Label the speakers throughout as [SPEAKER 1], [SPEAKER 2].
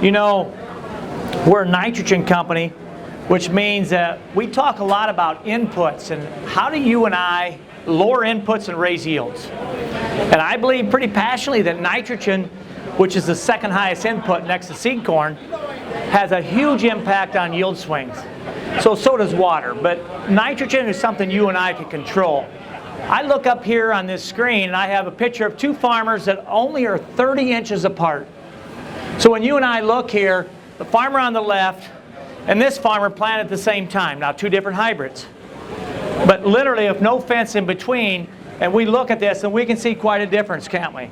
[SPEAKER 1] You know, we're a nitrogen company, which means that we talk a lot about inputs and how do you and I lower inputs and raise yields. And I believe pretty passionately that nitrogen, which is the second highest input next to seed corn, has a huge impact on yield swings. So does water, but nitrogen is something you and I can control. I look up here on this screen and I have a picture of two farmers that only are 30 inches apart. So when you and I look here, the farmer on the left and this farmer planted at the same time. Now, two different hybrids. But literally, if no fence in between, and we look at this and we can see quite a difference, can't we?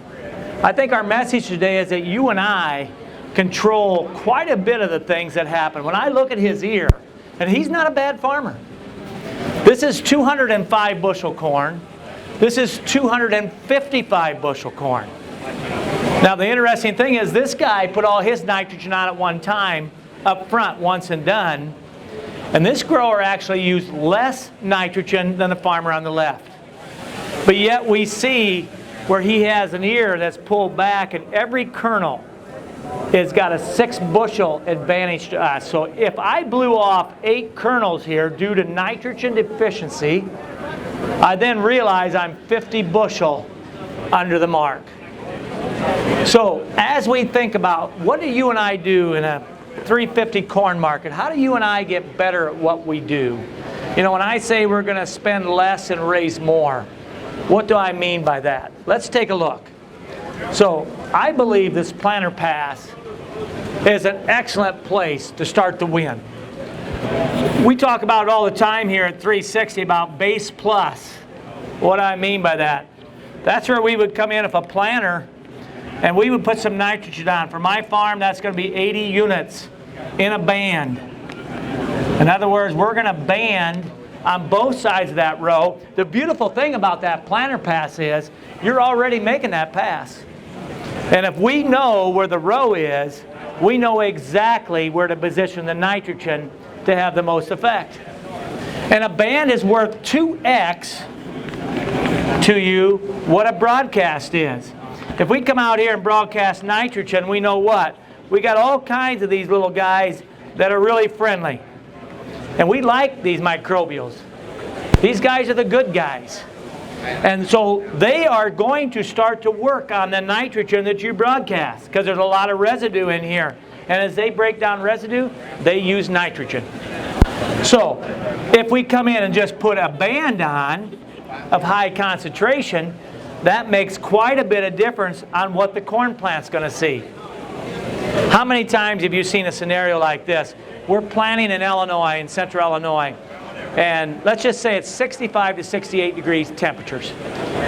[SPEAKER 1] I think our message today is that you and I control quite a bit of the things that happen. When I look at his ear, and he's not a bad farmer. This is 205 bushel corn. This is 255 bushel corn. Now the interesting thing is this guy put all his nitrogen on at one time, up front, once and done. And this grower actually used less nitrogen than the farmer on the left. But yet we see where he has an ear that's pulled back and every kernel has got a 6 bushel advantage to us. So if I blew off 8 kernels here due to nitrogen deficiency, I then realize I'm 50 bushel under the mark. So as we think about what do you and I do in a 350 corn market, how do you and I get better at what we do? You know, when I say we're going to spend less and raise more, what do I mean by that? Let's take a look. So I believe this planter pass is an excellent place to start to win. We talk about it all the time here at 360 about base plus. What do I mean by that? That's where we would come in if a planter and we would put some nitrogen on. For my farm, that's going to be 80 units in a band. In other words, we're going to band on both sides of that row. The beautiful thing about that planter pass is you're already making that pass. And if we know where the row is, we know exactly where to position the nitrogen to have the most effect. And a band is worth 2x to you what a broadcast is. If we come out here and broadcast nitrogen, we know what? We got all kinds of these little guys that are really friendly. And we like these microbials. These guys are the good guys. And so they are going to start to work on the nitrogen that you broadcast because there's a lot of residue in here. And as they break down residue, they use nitrogen. So if we come in and just put a band on of high concentration, that makes quite a bit of difference on what the corn plant's going to see. How many times have you seen a scenario like this? We're planting in Illinois, in central Illinois, and let's just say it's 65 to 68 degrees temperatures.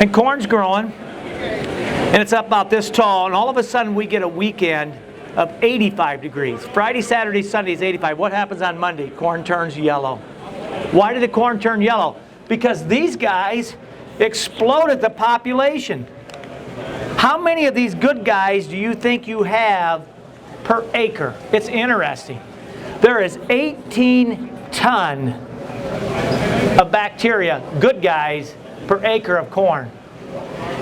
[SPEAKER 1] And corn's growing, and it's up about this tall, and all of a sudden we get a weekend of 85 degrees. Friday, Saturday, Sunday is 85. What happens on Monday? Corn turns yellow. Why did the corn turn yellow? Because these guys exploded the population. How many of these good guys do you think you have per acre? It's interesting. There is 18 ton of bacteria, good guys, per acre of corn.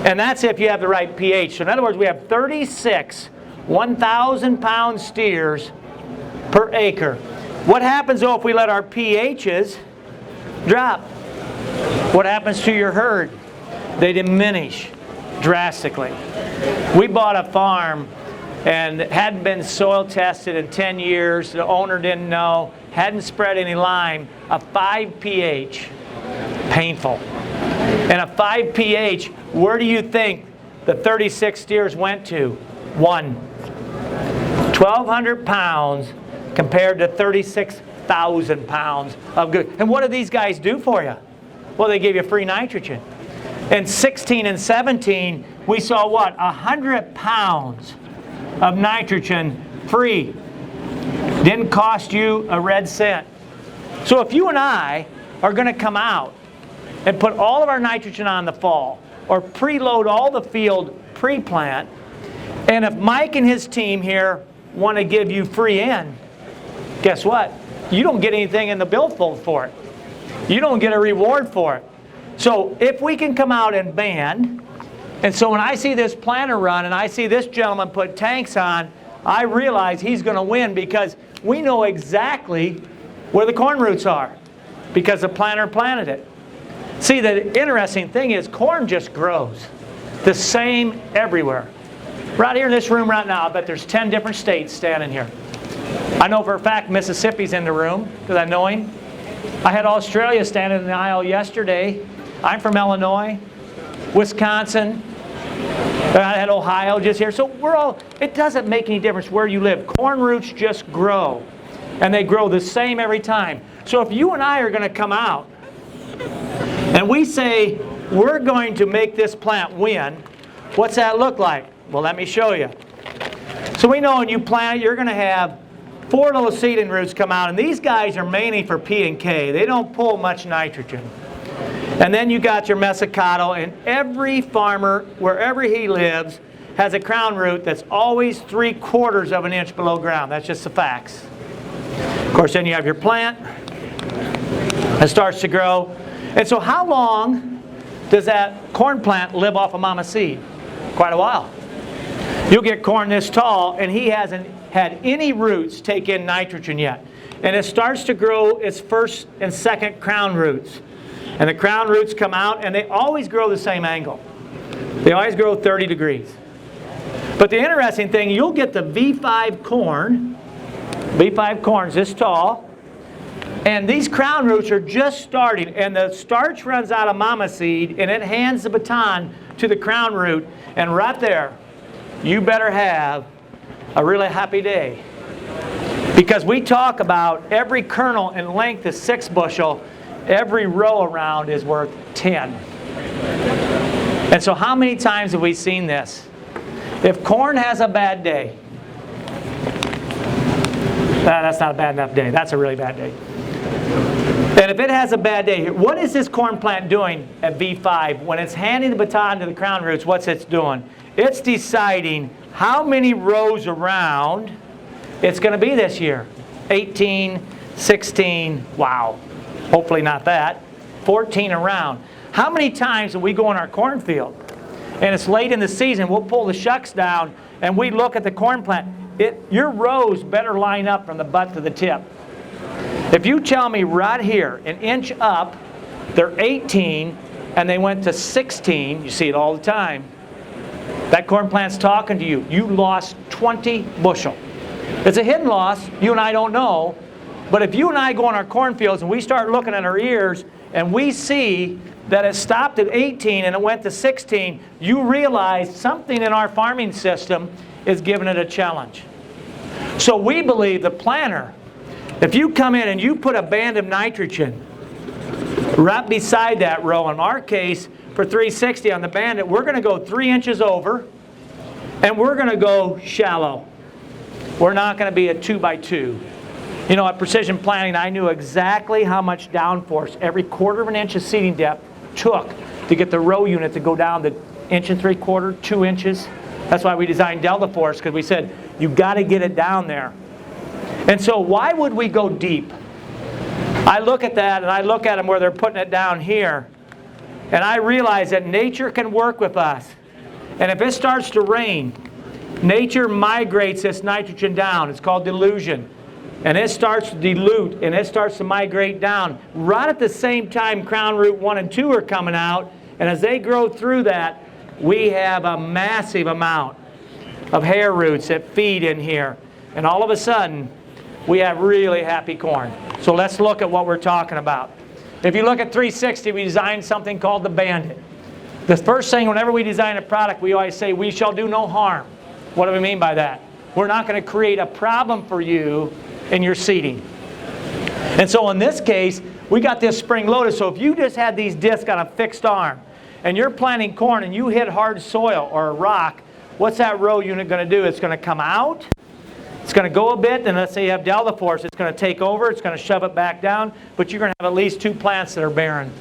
[SPEAKER 1] And that's if you have the right pH. So in other words, we have 36 1,000-pound steers per acre. What happens though if we let our pHs drop? What happens to your herd? They diminish drastically. We bought a farm and it hadn't been soil tested in 10 years. The owner didn't know, hadn't spread any lime. A 5 pH, painful. And a 5 pH, where do you think the 36 steers went to? 1. 1,200 pounds compared to 36,000 pounds of good. And what do these guys do for you? Well, they give you free nitrogen. In 16 and 17, we saw what? 100 pounds of nitrogen free. Didn't cost you a red cent. So if you and I are going to come out and put all of our nitrogen on the fall, or preload all the field pre-plant, and if Mike and his team here want to give you free in, guess what? You don't get anything in the billfold for it. You don't get a reward for it. So if we can come out and band, and so when I see this planter run and I see this gentleman put tanks on, I realize he's going to win because we know exactly where the corn roots are because the planter planted it. See, the interesting thing is corn just grows the same everywhere. Right here in this room right now, I bet there's 10 different states standing here. I know for a fact Mississippi's in the room because I know him. I had Australia standing in the aisle yesterday. I'm from Illinois, Wisconsin. I had Ohio just here. So we're all, it doesn't make any difference where you live. Corn roots just grow. And they grow the same every time. So if you and I are going to come out and we say we're going to make this plant win, what's that look like? Well, let me show you. So we know when you plant it, you're going to have 4 little seeding roots come out. And these guys are mainly for P and K. They don't pull much nitrogen. And then you got your mesocotyle, and every farmer, wherever he lives, has a crown root that's always 3/4 of an inch below ground. That's just the facts. Of course, then you have your plant. It starts to grow. And so how long does that corn plant live off of mama seed? Quite a while. You'll get corn this tall, and he hasn't had any roots take in nitrogen yet. And it starts to grow its first and second crown roots. And the crown roots come out, and they always grow the same angle. They always grow 30 degrees. But the interesting thing, you'll get the V5 corn. V5 corn's this tall. And these crown roots are just starting. And the starch runs out of mama seed, and it hands the baton to the crown root. And right there, you better have a really happy day. Because we talk about every kernel in length is 6 bushel. Every row around is worth 10. And so how many times have we seen this? If corn has a bad day, that's not a bad enough day. That's a really bad day. And if it has a bad day, what is this corn plant doing at V5? When it's handing the baton to the crown roots, what's it doing? It's deciding how many rows around it's going to be this year. 18, 16, wow. Hopefully not that. 14 around. How many times do we go in our cornfield and it's late in the season, we'll pull the shucks down and we look at the corn plant. Your rows better line up from the butt to the tip. If you tell me right here, an inch up, they're 18 and they went to 16, you see it all the time, that corn plant's talking to you. You lost 20 bushel. It's a hidden loss. You and I don't know. But if you and I go in our cornfields and we start looking at our ears and we see that it stopped at 18 and it went to 16, you realize something in our farming system is giving it a challenge. So we believe the planter, if you come in and you put a band of nitrogen right beside that row, in our case for 360 on the Bandit, we're going to go 3 inches over and we're going to go shallow. We're not going to be a 2 by 2. You know, at Precision Planting, I knew exactly how much downforce every 1/4 inch of seeding depth took to get the row unit to go down to 1 3/4, 2 inches. That's why we designed Delta Force, because we said, you've got to get it down there. And so why would we go deep? I look at that, and I look at them where they're putting it down here, and I realize that nature can work with us. And if it starts to rain, nature migrates this nitrogen down. It's called dilution. And it starts to dilute, and it starts to migrate down. Right at the same time, crown root 1 and 2 are coming out, and as they grow through that, we have a massive amount of hair roots that feed in here. And all of a sudden, we have really happy corn. So let's look at what we're talking about. If you look at 360, we designed something called the Bandit. The first thing, whenever we design a product, we always say, we shall do no harm. What do we mean by that? We're not going to create a problem for you in your seeding. And so in this case, we got this spring-loaded. So if you just had these discs on a fixed arm, and you're planting corn and you hit hard soil or a rock, what's that row unit going to do? It's going to come out, it's going to go a bit, and let's say you have Delta Force, it's going to take over, it's going to shove it back down, but you're going to have at least 2 plants that are barren.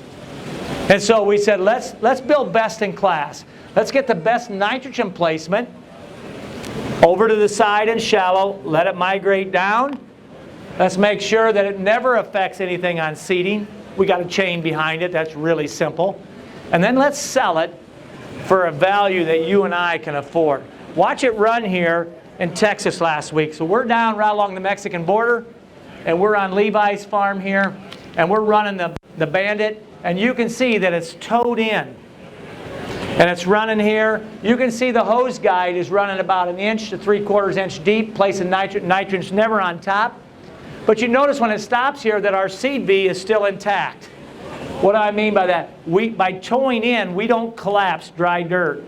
[SPEAKER 1] And so we said, let's build best in class. Let's get the best nitrogen placement over to the side and shallow, let it migrate down. Let's make sure that it never affects anything on seeding. We got a chain behind it, that's really simple. And then let's sell it for a value that you and I can afford. Watch it run here in Texas last week. So we're down right along the Mexican border, and we're on Levi's farm here, and we're running the Bandit, and you can see that it's towed in. And it's running here. You can see the hose guide is running about 1 inch to 3/4 inch deep, placing nitrogen's never on top. But you notice when it stops here that our seed V is still intact. What do I mean by that? By towing in, we don't collapse dry dirt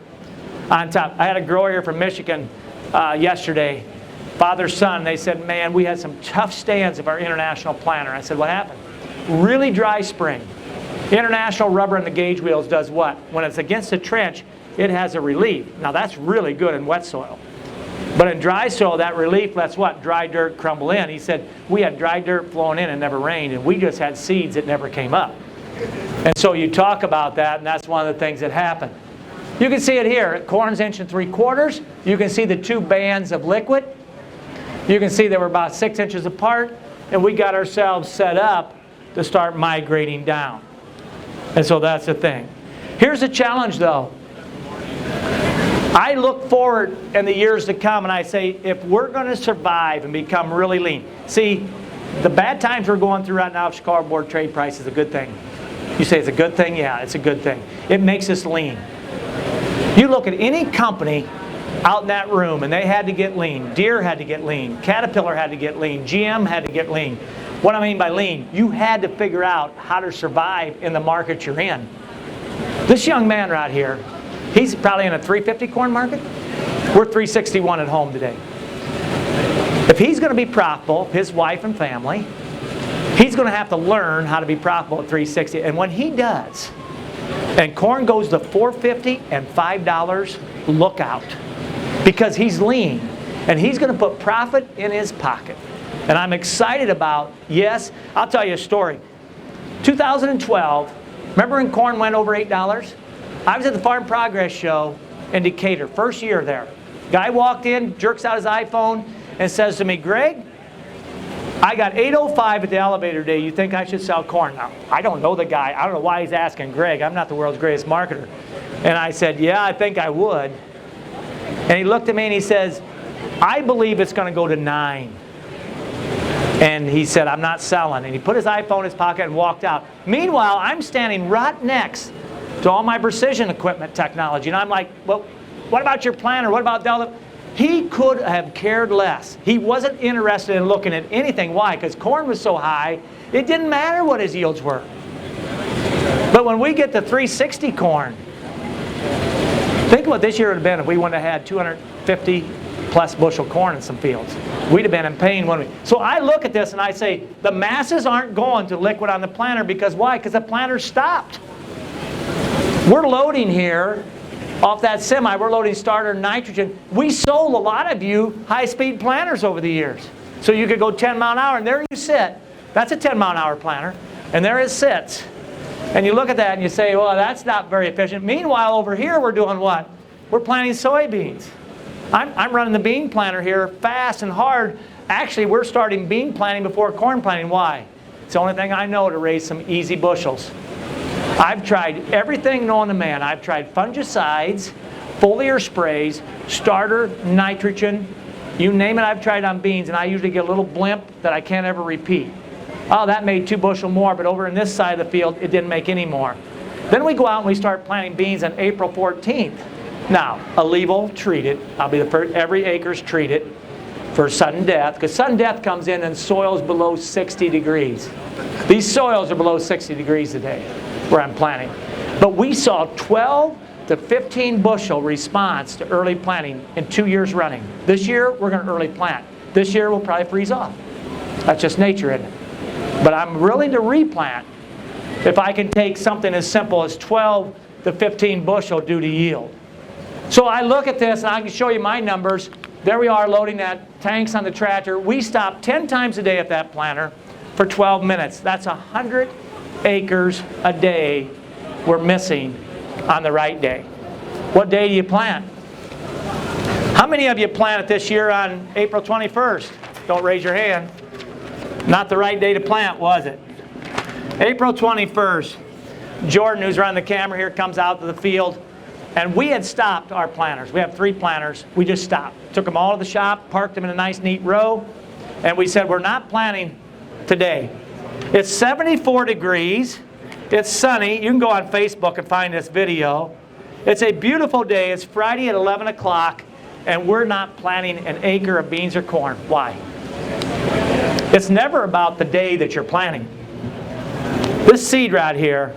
[SPEAKER 1] on top. I had a grower here from Michigan yesterday, father, son. They said, man, we had some tough stands of our international planter. I said, what happened? Really dry spring. International rubber in the gauge wheels does what? When it's against the trench, it has a relief. Now that's really good in wet soil. But in dry soil, that relief lets what? Dry dirt crumble in. He said, we had dry dirt flowing in and never rained, and we just had seeds that never came up. And so you talk about that, and that's one of the things that happened. You can see it here. Corn's 1 3/4. You can see the 2 bands of liquid. You can see they were about 6 inches apart, and we got ourselves set up to start migrating down. And so that's the thing. Here's the challenge, though. I look forward in the years to come, and I say, if we're going to survive and become really lean. See, the bad times we're going through right now, Chicago Board Trade Price is a good thing. You say it's a good thing? Yeah, it's a good thing. It makes us lean. You look at any company out in that room, and they had to get lean. Deere had to get lean. Caterpillar had to get lean. GM had to get lean. What I mean by lean, you had to figure out how to survive in the market you're in. This young man right here, he's probably in a 350 corn market. We're 361 at home today. If he's going to be profitable, his wife and family, he's going to have to learn how to be profitable at 360. And when he does, and corn goes to $4.50 and $5, look out. Because he's lean, and he's going to put profit in his pocket. And I'm excited about, yes, I'll tell you a story. 2012, remember when corn went over $8? I was at the Farm Progress Show in Decatur, first year there. Guy walked in, jerks out his iPhone, and says to me, Greg, I got 805 at the elevator day. You think I should sell corn? Now, I don't know the guy. I don't know why he's asking Greg. I'm not the world's greatest marketer. And I said, yeah, I think I would. And he looked at me and he says, I believe it's going to go to 9. And he said, I'm not selling. And he put his iPhone in his pocket and walked out. Meanwhile, I'm standing right next to all my precision equipment technology. And I'm like, well, what about your planter? What about Delta? He could have cared less. He wasn't interested in looking at anything. Why? Because corn was so high, it didn't matter what his yields were. But when we get to 360 corn, think what this year would have been if we wouldn't have had 250 plus bushel corn in some fields. We'd have been in pain, wouldn't we? So I look at this and I say, the masses aren't going to liquid on the planter because why? Because the planter stopped. We're loading here off that semi, we're loading starter nitrogen. We sold a lot of you high-speed planters over the years. So you could go 10 mile an hour, and there you sit. That's a 10 mile an hour planter, and there it sits. And you look at that and you say, well, that's not very efficient. Meanwhile, over here, we're doing what? We're planting soybeans. I'm running the bean planter here fast and hard. Actually, we're starting bean planting before corn planting. Why? It's the only thing I know to raise some easy bushels. I've tried everything known to man. I've tried fungicides, foliar sprays, starter, nitrogen, you name it, I've tried on beans, and I usually get a little blimp that I can't ever repeat. Oh, that made 2 bushel more, but over in this side of the field, it didn't make any more. Then we go out and we start planting beans on April 14th. Now, a level treated. I'll be the first, every acre's treated for sudden death, because sudden death comes in and soils below 60 degrees. These soils are below 60 degrees today where I'm planting. But we saw 12 to 15 bushel response to early planting in 2 years running. This year, we're going to early plant. This year, we'll probably freeze off. That's just nature, isn't it? But I'm willing to replant if I can take something as simple as 12 to 15 bushel due to yield. So I look at this, and I can show you my numbers. There we are loading that tanks on the tractor. We stop 10 times a day at that planter for 12 minutes. That's 100 acres a day we're missing on the right day. What day do you plant? How many of you planted this year on April 21st? Don't raise your hand. Not the right day to plant, was it? April 21st. Jordan, who's running the camera here, comes out to the field. And we had stopped our planters. We have 3 planters. We just stopped. Took them all to the shop, parked them in a nice, neat row, and we said, we're not planting today. It's 74 degrees. It's sunny. You can go on Facebook and find this video. It's a beautiful day. It's Friday at 11 o'clock, and we're not planting an acre of beans or corn. Why? It's never about the day that you're planting. This seed right here,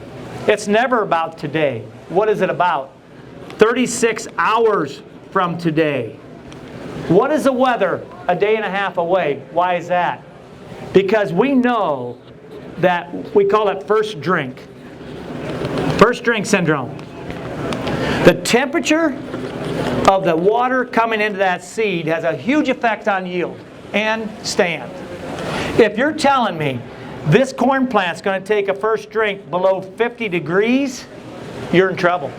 [SPEAKER 1] it's never about today. What is it about? 36 hours from today. What is the weather a day and a half away? Why is that? Because we know that we call it first drink. First drink syndrome. The temperature of the water coming into that seed has a huge effect on yield and stand. If you're telling me this corn plant's going to take a first drink below 50 degrees, you're in trouble.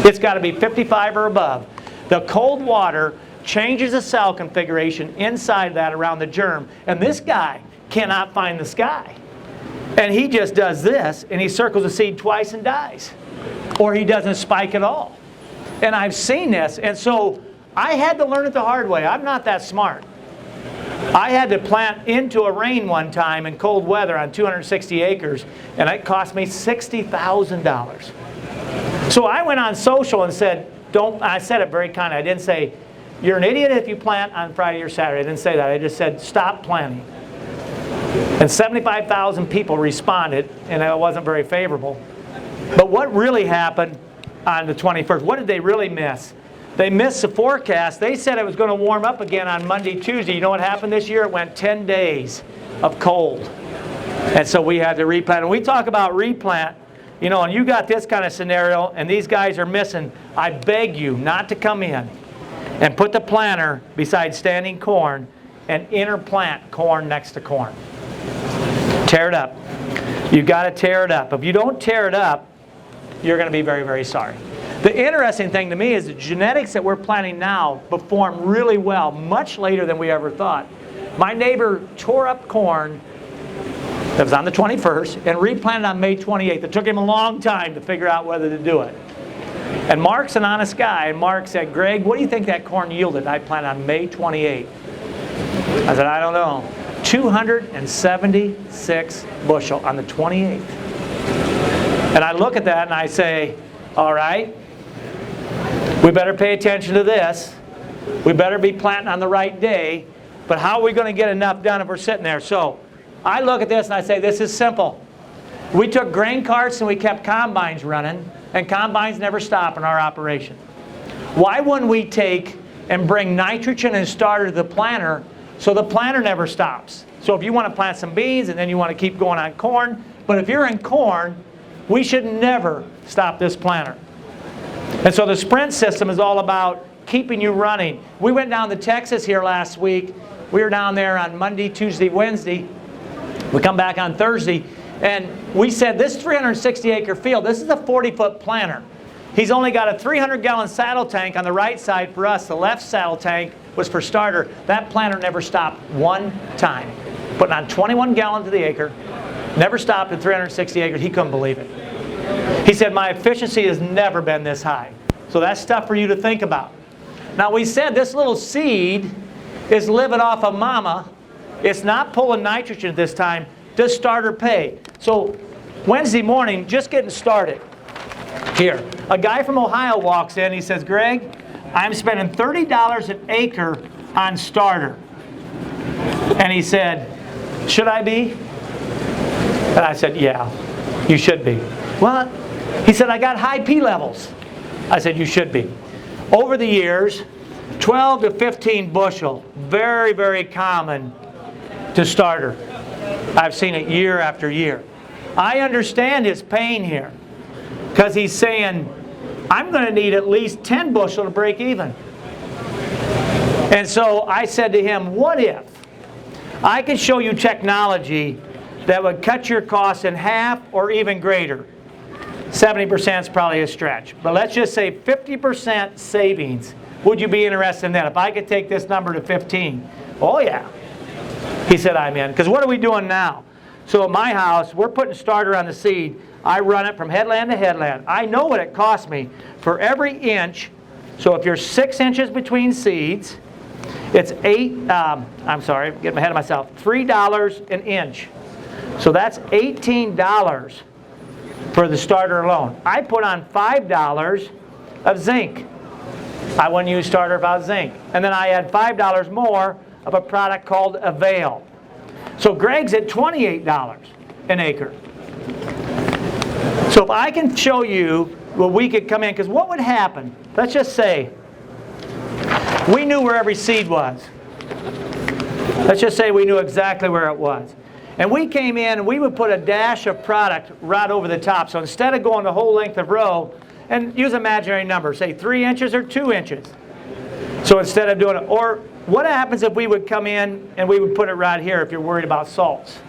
[SPEAKER 1] It's got to be 55 or above. The cold water changes the cell configuration inside that around the germ, and this guy cannot find the sky. And he just does this, and he circles the seed twice and dies. Or he doesn't spike at all. And I've seen this, and so I had to learn it the hard way. I'm not that smart. I had to plant into a rain one time in cold weather on 260 acres, and it cost me $60,000. So I went on social and said, I said it very kind of. I didn't say, you're an idiot if you plant on Friday or Saturday. I didn't say that. I just said, stop planting. And 75,000 people responded, and it wasn't very favorable. But what really happened on the 21st, what did they really miss? They missed the forecast. They said it was going to warm up again on Monday, Tuesday. You know what happened this year? It went 10 days of cold. And so we had to replant. And we talk about replant, you know, and you got this kind of scenario, and these guys are missing. I beg you not to come in and put the planter beside standing corn and interplant corn next to corn. Tear it up. You've got to tear it up. If you don't tear it up, you're going to be very, very sorry. The interesting thing to me is the genetics that we're planting now perform really well, much later than we ever thought. My neighbor tore up corn that was on the 21st and replanted on May 28th. It took him a long time to figure out whether to do it. And Mark's an honest guy, and Mark said, Greg, what do you think that corn yielded? I planted on May 28th. I said, I don't know. 276 bushel on the 28th. And I look at that and I say, all right, we better pay attention to this. We better be planting on the right day. But how are we going to get enough done if we're sitting there? So I look at this and I say, this is simple. We took grain carts and we kept combines running, and combines never stop in our operation. Why wouldn't we take and bring nitrogen and starter to the planter so the planter never stops? So if you want to plant some beans and then you want to keep going on corn, but if you're in corn, we should never stop this planter. And so the sprint system is all about keeping you running. We went down to Texas here last week. We were down there on Monday, Tuesday, Wednesday. We come back on Thursday, and we said this 360-acre field, this is a 40-foot planter. He's only got a 300-gallon saddle tank on the right side for us. The left saddle tank was for starter. That planter never stopped one time. Putting on 21 gallons to the acre, never stopped at 360 acres. He couldn't believe it. He said, my efficiency has never been this high. So that's stuff for you to think about. Now we said this little seed is living off of mama. It's not pulling nitrogen this time. Does starter pay? So Wednesday morning, just getting started. Here, a guy from Ohio walks in. He says, Greg, I'm spending $30 an acre on starter. And he said, should I be? And I said, yeah, you should be. Well, he said, I got high P levels. I said, you should be. Over the years, 12 to 15 bushel, very, very common to starter. I've seen it year after year. I understand his pain here because he's saying, I'm going to need at least 10 bushel to break even. And so I said to him, what if I could show you technology that would cut your costs in half or even greater? 70% is probably a stretch. But let's just say 50% savings. Would you be interested in that? If I could take this number to 15. Oh yeah. He said, I'm in. Because what are we doing now? So at my house, we're putting starter on the seed. I run it from headland to headland. I know what it costs me for every inch. So if you're 6 inches between seeds, it's $3 an inch. So that's $18 for the starter alone. I put on $5 of zinc. I wouldn't use starter without zinc. And then I add $5 more of a product called Avail. So Greg's at $28 an acre. So if I can show you where we could come in, because what would happen, let's just say, we knew where every seed was. Let's just say we knew exactly where it was. And we came in and we would put a dash of product right over the top. So instead of going the whole length of row, and use imaginary numbers, say 3 inches or 2 inches. So instead of doing it, or what happens if we would come in and we would put it right here if you're worried about salts?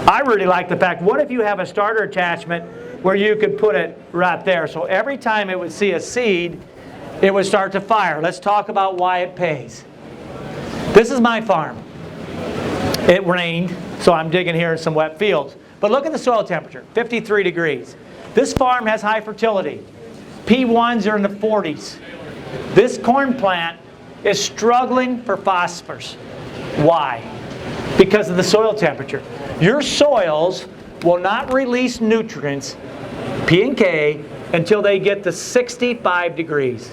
[SPEAKER 1] I really like the fact, what if you have a starter attachment where you could put it right there? So every time it would see a seed, it would start to fire. Let's talk about why it pays. This is my farm. It rained, so I'm digging here in some wet fields. But look at the soil temperature, 53 degrees. This farm has high fertility. P1s are in the 40s. This corn plant is struggling for phosphorus. Why? Because of the soil temperature. Your soils will not release nutrients, P and K, until they get to 65 degrees.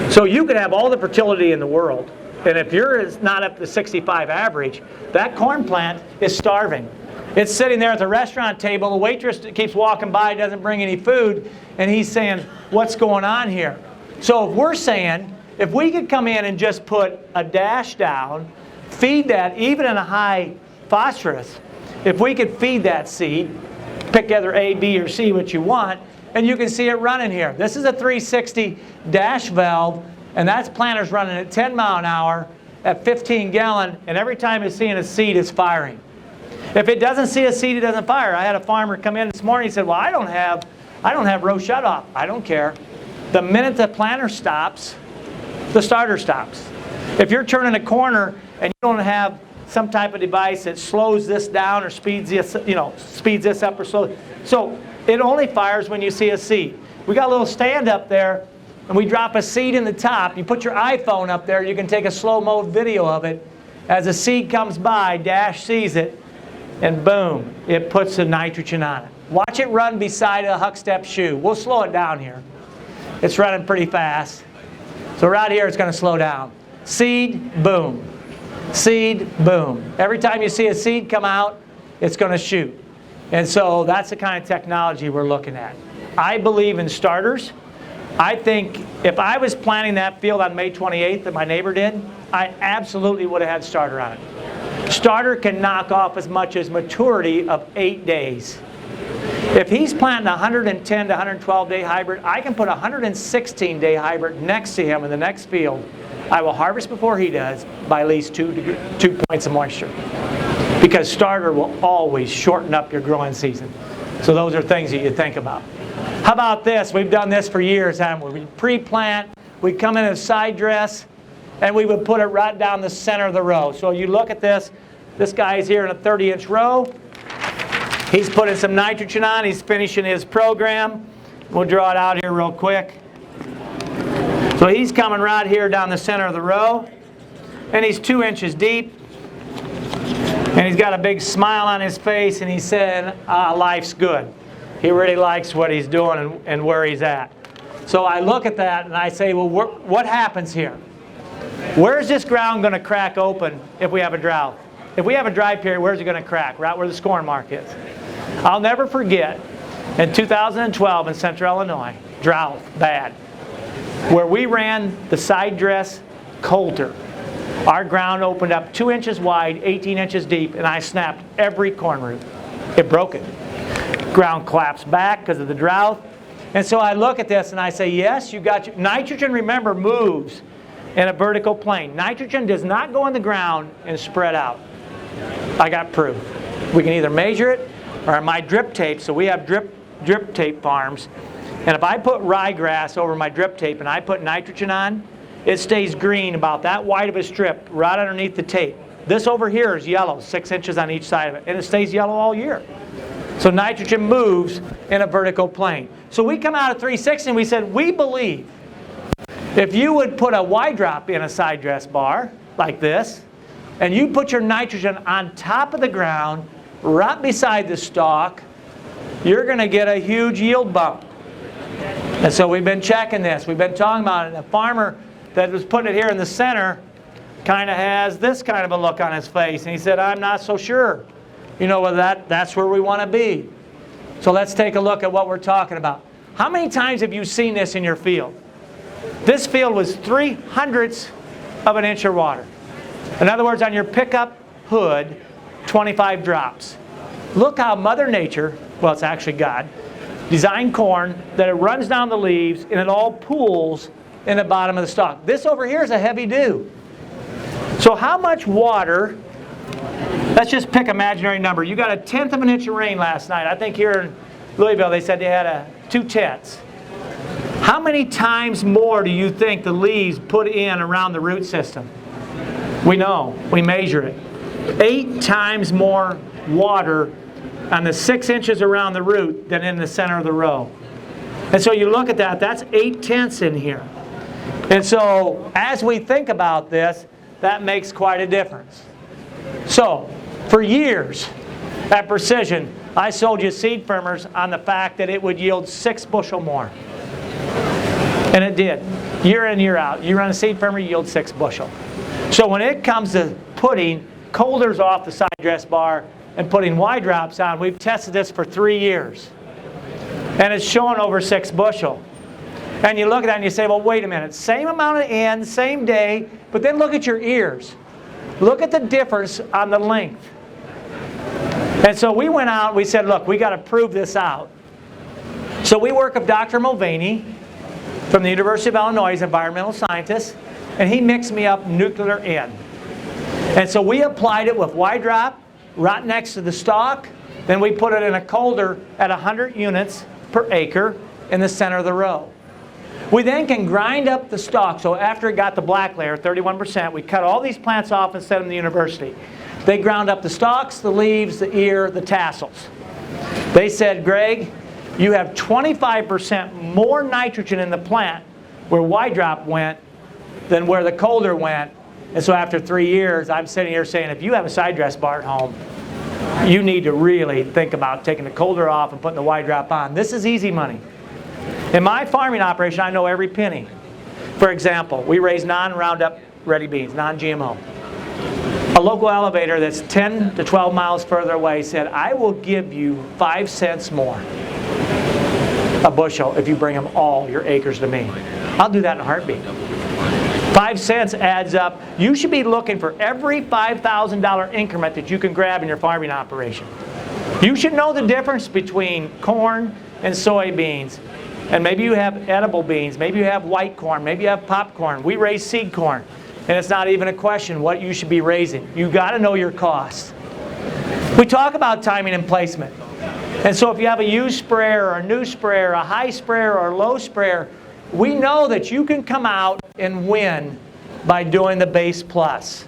[SPEAKER 1] So you could have all the fertility in the world, and if yours is not up to 65 average, that corn plant is starving. It's sitting there at the restaurant table, the waitress keeps walking by, doesn't bring any food, and he's saying, what's going on here? So if we're saying, if we could come in and just put a dash down, feed that, even in a high phosphorus, if we could feed that seed, pick either A, B, or C, what you want, and you can see it running here. This is a 360 dash valve, and that's planters running at 10 mile an hour at 15 gallon, and every time it's seeing a seed, it's firing. If it doesn't see a seed, it doesn't fire. I had a farmer come in this morning, he said, well, I don't have row shutoff. I don't care. The minute the planter stops, the starter stops. If you're turning a corner and you don't have some type of device that slows this down or speeds this, speeds this up or slows, so it only fires when you see a seed. We got a little stand up there, and we drop a seed in the top. You put your iPhone up there, you can take a slow-mo video of it. As a seed comes by, Dash sees it, and boom, it puts the nitrogen on it. Watch it run beside a Huckstep shoe. We'll slow it down here. It's running pretty fast. So right here, it's going to slow down. Seed, boom. Seed, boom. Every time you see a seed come out, it's going to shoot. And so that's the kind of technology we're looking at. I believe in starters. I think if I was planting that field on May 28th that my neighbor did, I absolutely would have had starter on it. Starter can knock off as much as maturity of 8 days. If he's planting a 110 to 112 day hybrid, I can put a 116 day hybrid next to him in the next field. I will harvest before he does by at least 2 points of moisture. Because starter will always shorten up your growing season. So those are things that you think about. How about this? We've done this for years, haven't we? We pre-plant, we come in a side dress, and we would put it right down the center of the row. So you look at this guy's here in a 30-inch row. He's putting some nitrogen on, he's finishing his program. We'll draw it out here real quick. So he's coming right here down the center of the row, and he's 2 inches deep. And he's got a big smile on his face, and he's saying, life's good. He really likes what he's doing and where he's at. So I look at that and I say, well, what happens here? Where's this ground going to crack open if we have a drought? If we have a dry period, where's it going to crack? Right where the scorn mark is. I'll never forget, in 2012 in Central Illinois, drought, bad, where we ran the side dress coulter. Our ground opened up 2 inches wide, 18 inches deep, and I snapped every corn root. It broke it. Ground collapsed back because of the drought. And so I look at this and I say, yes, you got your nitrogen, remember, moves in a vertical plane. Nitrogen does not go in the ground and spread out. I got proof. We can either measure it or my drip tape. So we have drip tape farms. And if I put ryegrass over my drip tape and I put nitrogen on, it stays green about that wide of a strip right underneath the tape. This over here is yellow, 6 inches on each side of it, and it stays yellow all year. So nitrogen moves in a vertical plane. So we come out at 360 and we said, we believe if you would put a Y drop in a side dress bar like this, and you put your nitrogen on top of the ground, right beside the stalk, you're going to get a huge yield bump. And so we've been checking this. We've been talking about it. The farmer that was putting it here in the center kind of has this kind of a look on his face. And he said, I'm not so sure. You know, whether that's where we want to be. So let's take a look at what we're talking about. How many times have you seen this in your field? This field was 3/100 of an inch of water. In other words, on your pickup hood, 25 drops. Look how Mother Nature, well, it's actually God, designed corn that it runs down the leaves and it all pools in the bottom of the stalk. This over here is a heavy dew. So how much water, let's just pick an imaginary number. You got 1/10 of an inch of rain last night. I think here in Louisville they said they had 2/10. How many times more do you think the leaves put in around the root system? We know, we measure it. 8 times more water on the 6 inches around the root than in the center of the row. And so you look at that, that's 8/10 in here. And so as we think about this, that makes quite a difference. So for years at Precision, I sold you seed firmers on the fact that it would yield 6 bushel more. And it did. Year in, year out. You run a seed firmer, you yield 6 bushel. So when it comes to putting colders off the side dress bar and putting Y drops on, we've tested this for 3 years. And it's showing over 6 bushel. And you look at that and you say, well, wait a minute. Same amount of N, same day, but then look at your ears. Look at the difference on the length. And so we went out and we said, look, we got to prove this out. So we work with Dr. Mulvaney from the University of Illinois, environmental scientist, and he mixed me up nuclear N. And so we applied it with Y drop right next to the stalk. Then we put it in a colder at 100 units per acre in the center of the row. We then can grind up the stalk. So after it got the black layer, 31%, we cut all these plants off and sent them to the university. They ground up the stalks, the leaves, the ear, the tassels. They said, Greg, you have 25% more nitrogen in the plant where Y drop went than where the colder went. And so after 3 years, I'm sitting here saying, if you have a side dress bar at home, you need to really think about taking the colder off and putting the Y drop on. This is easy money. In my farming operation, I know every penny. For example, we raise non-Roundup ready beans, non-GMO. A local elevator that's 10 to 12 miles further away said, I will give you 5 cents more a bushel if you bring them all your acres to me. I'll do that in a heartbeat. 5 cents adds up. You should be looking for every $5,000 increment that you can grab in your farming operation. You should know the difference between corn and soybeans. And maybe you have edible beans, maybe you have white corn, maybe you have popcorn. We raise seed corn. And it's not even a question what you should be raising. You've got to know your costs. We talk about timing and placement. And so if you have a used sprayer or a new sprayer, a high sprayer or a low sprayer, we know that you can come out and win by doing the base plus.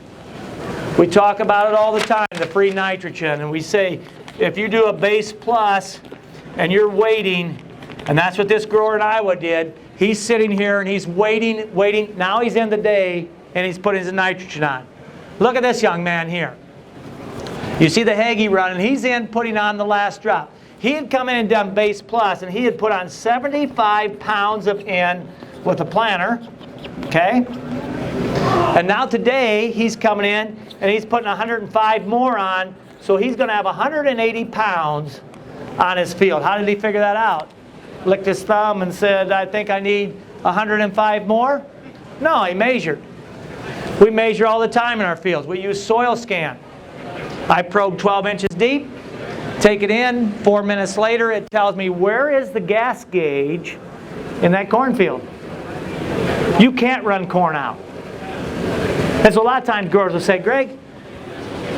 [SPEAKER 1] We talk about it all the time, the free nitrogen, and we say if you do a base plus and you're waiting, and that's what this grower in Iowa did, he's sitting here and he's waiting, now he's in the day and he's putting his nitrogen on. Look at this young man here. You see the Hagee running, he's in putting on the last drop. He had come in and done base plus and he had put on 75 pounds of N with a planter, okay? And now today he's coming in and he's putting 105 more on, so he's going to have 180 pounds on his field. How did he figure that out? Licked his thumb and said, I think I need 105 more? No, he measured. We measure all the time in our fields. We use soil scan. I probe 12 inches deep, take it in, 4 minutes later it tells me where is the gas gauge in that cornfield. You can't run corn out. And so a lot of times growers will say, Greg,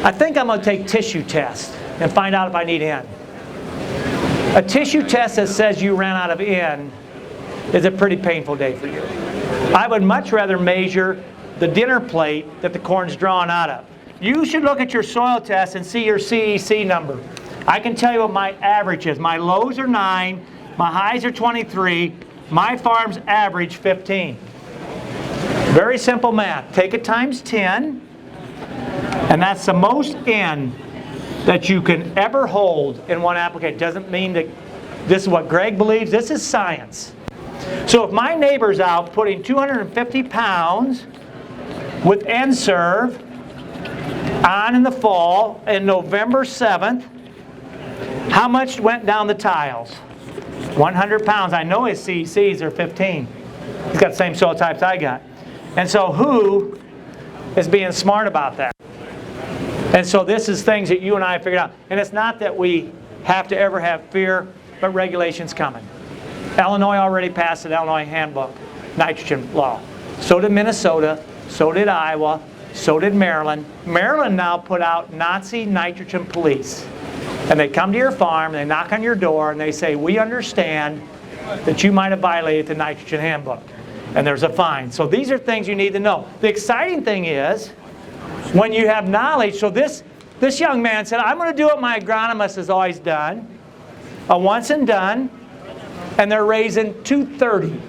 [SPEAKER 1] I think I'm going to take tissue test and find out if I need N. A tissue test that says you ran out of N is a pretty painful day for you. I would much rather measure the dinner plate that the corn's drawn out of. you should look at your soil test and see your CEC number. I can tell you what my average is. My lows are 9, my highs are 23, my farm's average 15. Very simple math. Take it times 10, and that's the most N that you can ever hold in one application. Doesn't mean that this is what Greg believes. This is science. So if my neighbor's out putting 250 pounds with N-Serve on in the fall, and November 7th, how much went down the tiles? 100 pounds. I know his CECs are 15. He's got the same soil types I got. And so who is being smart about that? And so this is things that you and I figured out. And it's not that we have to ever have fear, but regulation's coming. Illinois already passed an Illinois handbook, nitrogen law. So did Minnesota, so did Iowa, so did Maryland. Maryland now put out Nazi nitrogen police. And they come to your farm, they knock on your door, and they say, we understand that you might have violated the nitrogen handbook. And there's a fine. So these are things you need to know. The exciting thing is, when you have knowledge, so this young man said, I'm going to do what my agronomist has always done, a once and done, and they're raising 230.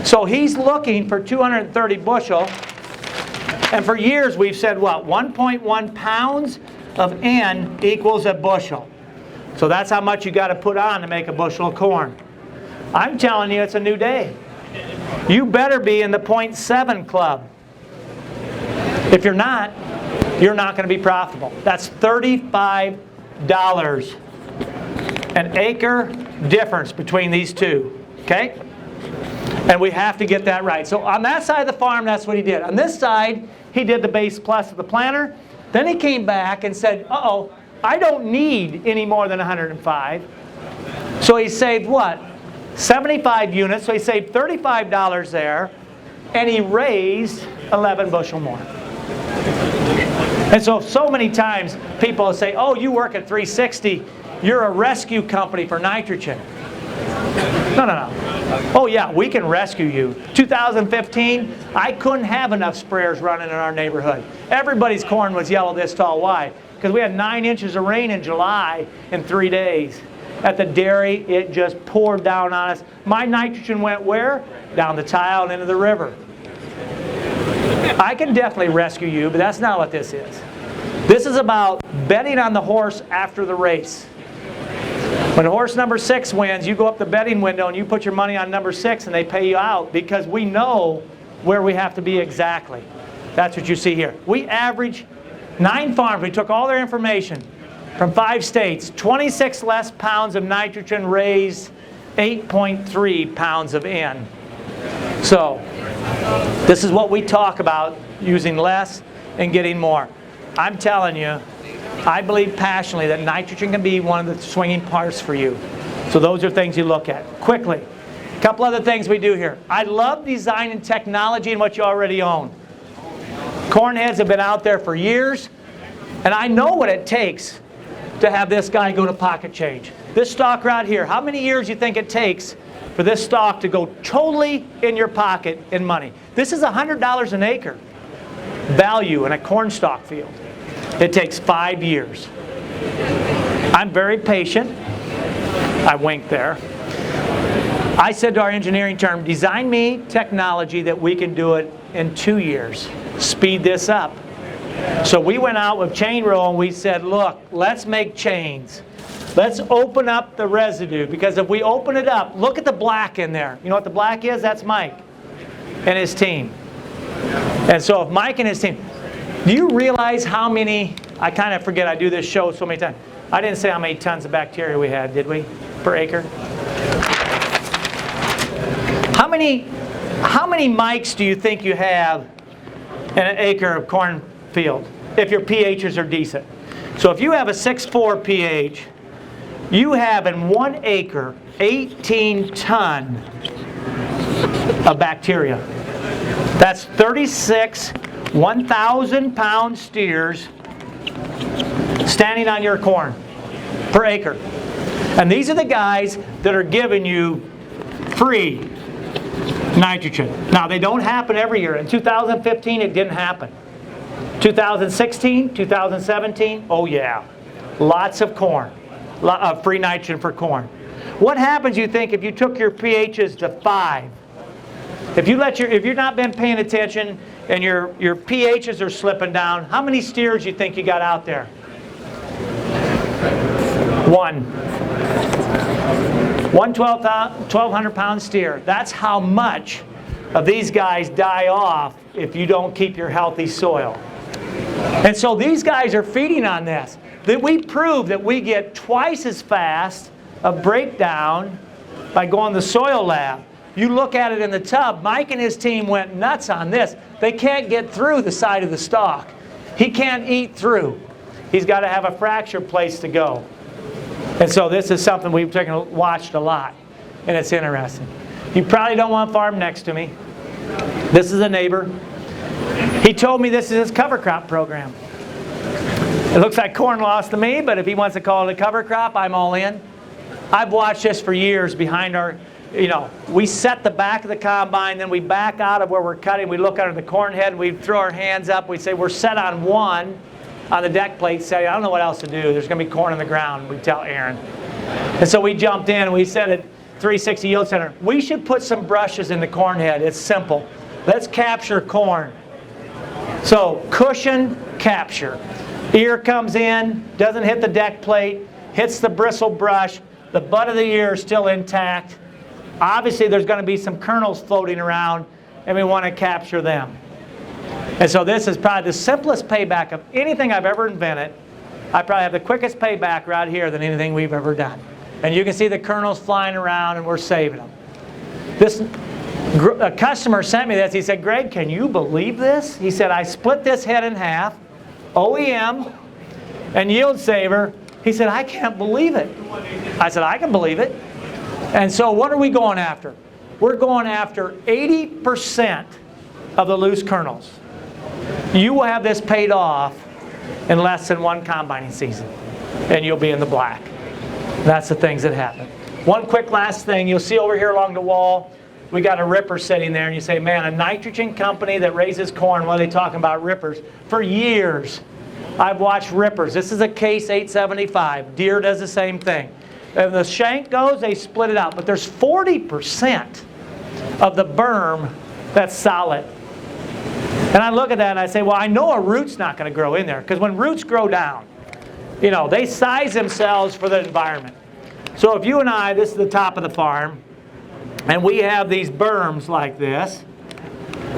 [SPEAKER 1] So he's looking for 230 bushel, and for years we've said what? 1.1 pounds of N equals a bushel. So that's how much you got to put on to make a bushel of corn. I'm telling you, it's a new day. You better be in the 0.7 club. If you're not going to be profitable. That's $35 an acre difference between these two. Okay? And we have to get that right. So on that side of the farm, that's what he did. On this side, he did the base plus of the planter. Then he came back and said, uh-oh, I don't need any more than 105. So he saved what? 75 units. So he saved $35 there. And he raised 11 bushel more. And so many times people say, oh, you work at 360. You're a rescue company for nitrogen. No. Oh yeah, we can rescue you. 2015, I couldn't have enough sprayers running in our neighborhood. Everybody's corn was yellow this tall. Why? Because we had 9 inches of rain in July in 3 days. At the dairy, it just poured down on us. My nitrogen went where? Down the tile and into the river. I can definitely rescue you, but that's not what this is. This is about betting on the horse after the race. When horse number 6 wins, you go up the betting window and you put your money on number 6 and they pay you out because we know where we have to be exactly. That's what you see here. We average 9 farms. We took all their information from 5 states. 26 less pounds of nitrogen raised 8.3 pounds of N. So this is what we talk about, using less and getting more. I'm telling you, I believe passionately that nitrogen can be one of the swinging parts for you. So those are things you look at. Quickly, a couple other things we do here. I love design and technology and what you already own. Corn heads have been out there for years, and I know what it takes to have this guy go to pocket change. This stalk right here, how many years do you think it takes for this stalk to go totally in your pocket in money? This is $100 an acre value in a corn stalk field. It takes 5 years. I'm very patient. I winked there. I said to our engineering firm, design me technology that we can do it in 2 years. Speed this up. So we went out with chain roll and we said, look, let's make chains. Let's open up the residue, because if we open it up, look at the black in there. You know what the black is? That's Mike and his team. And so if Mike and his team, do you realize how many, I kind of forget, I do this show so many times. I didn't say how many tons of bacteria we had, did we, per acre? How many mics do you think you have in an acre of cornfield if your pHs are decent? So if you have a 6.4 pH, you have in 1 acre 18 ton of bacteria. That's 36 1,000-pound steers standing on your corn per acre. And these are the guys that are giving you free nitrogen. Now, they don't happen every year. In 2015, it didn't happen. 2016, 2017, oh yeah, lots of corn, free nitrogen for corn. What happens, you think, if you took your pHs to 5? If you've not been paying attention and your pHs are slipping down, how many steers do you think you got out there? 1 1,200-pound steer. That's how much of these guys die off if you don't keep your healthy soil. And so these guys are feeding on this. That we prove that we get twice as fast a breakdown by going to the soil lab. You look at it in the tub, Mike and his team went nuts on this. They can't get through the side of the stalk. He can't eat through. He's got to have a fracture place to go. And so this is something we've watched a lot, and it's interesting. You probably don't want to farm next to me. This is a neighbor. He told me this is his cover crop program. It looks like corn lost to me, but if he wants to call it a cover crop, I'm all in. I've watched this for years behind our, we set the back of the combine, then we back out of where we're cutting, we look under the corn head, and we throw our hands up, we say we're set on 1 on the deck plate, say I don't know what else to do, there's going to be corn on the ground, we tell Aaron. And so we jumped in and we said at 360 Yield Center, we should put some brushes in the corn head, it's simple. Let's capture corn. So cushion, capture. Ear comes in, doesn't hit the deck plate, hits the bristle brush, the butt of the ear is still intact. Obviously there's going to be some kernels floating around and we want to capture them. And so this is probably the simplest payback of anything I've ever invented. I probably have the quickest payback right here than anything we've ever done. And you can see the kernels flying around and we're saving them. A customer sent me this. He said, Greg, can you believe this? He said, I split this head in half, OEM and Yield Saver. He said, I can't believe it. I said, I can believe it. And so what are we going after? We're going after 80% of the loose kernels. You will have this paid off in less than 1 combining season, and you'll be in the black. That's the things that happen. One quick last thing, you'll see over here along the wall, we got a ripper sitting there, and you say, man, a nitrogen company that raises corn, what are they talking about rippers? For years, I've watched rippers. This is a Case 875. Deere does the same thing. If the shank goes, they split it out. But there's 40% of the berm that's solid. And I look at that and I say, well, I know a root's not going to grow in there. Because when roots grow down, they size themselves for the environment. So if you and I, this is the top of the farm, and we have these berms like this,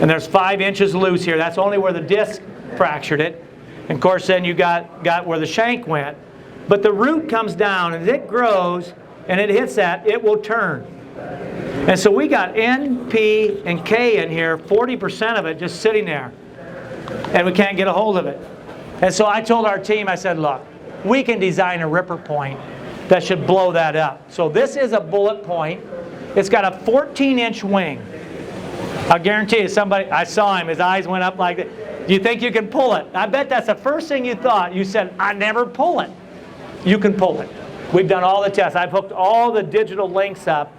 [SPEAKER 1] and there's 5 inches loose here. That's only where the disc fractured it. And of course, then you got where the shank went. But the root comes down, and as it grows, and it hits that, it will turn. And so we got N, P, and K in here, 40% of it just sitting there. And we can't get a hold of it. And so I told our team, I said, look, we can design a ripper point that should blow that up. So this is a bullet point. It's got a 14-inch wing. I'll guarantee you, I saw him, his eyes went up like that. Do you think you can pull it? I bet that's the first thing you thought. You said, I never pull it. You can pull it. We've done all the tests. I've hooked all the digital links up.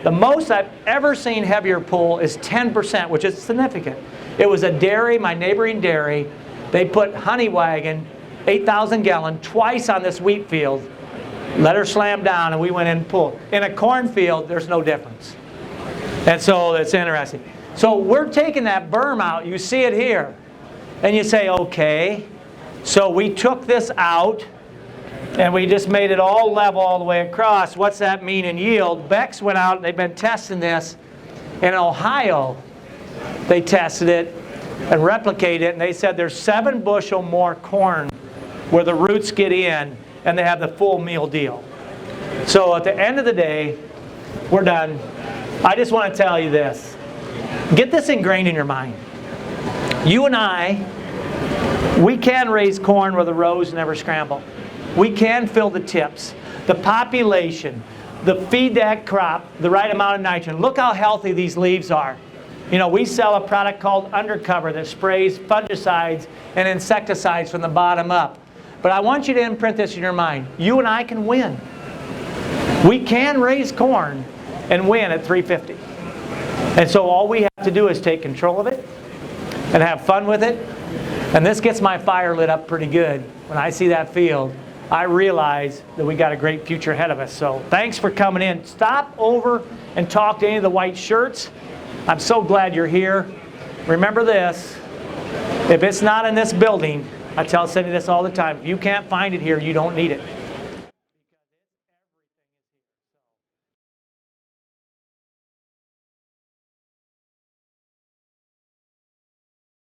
[SPEAKER 1] The most I've ever seen heavier pull is 10%, which is significant. It was a dairy, my neighboring dairy. They put honey wagon, 8,000 gallon, twice on this wheat field. Let her slam down, and we went in and pulled. In a cornfield, there's no difference. And so it's interesting. So we're taking that berm out. You see it here. And you say, okay. So we took this out, and we just made it all level all the way across. What's that mean in yield? Beck's went out, and they've been testing this. In Ohio, they tested it and replicated it, and they said there's 7 bushel more corn where the roots get in, and they have the full meal deal. So at the end of the day, we're done. I just want to tell you this. Get this ingrained in your mind. You and I, we can raise corn where the rows never scramble. We can fill the tips. The population, feed that crop the right amount of nitrogen. Look how healthy these leaves are. We sell a product called Undercover that sprays fungicides and insecticides from the bottom up. But I want you to imprint this in your mind. You and I can win. We can raise corn and win at 350. And so all we have to do is take control of it and have fun with it And this gets my fire lit up pretty good. When I see that field, I realize that we got a great future ahead of us. So thanks for coming in. Stop over and talk to any of the white shirts. I'm so glad you're here. Remember this, if it's not in this building, I tell Cindy this all the time, if you can't find it here, you don't need it.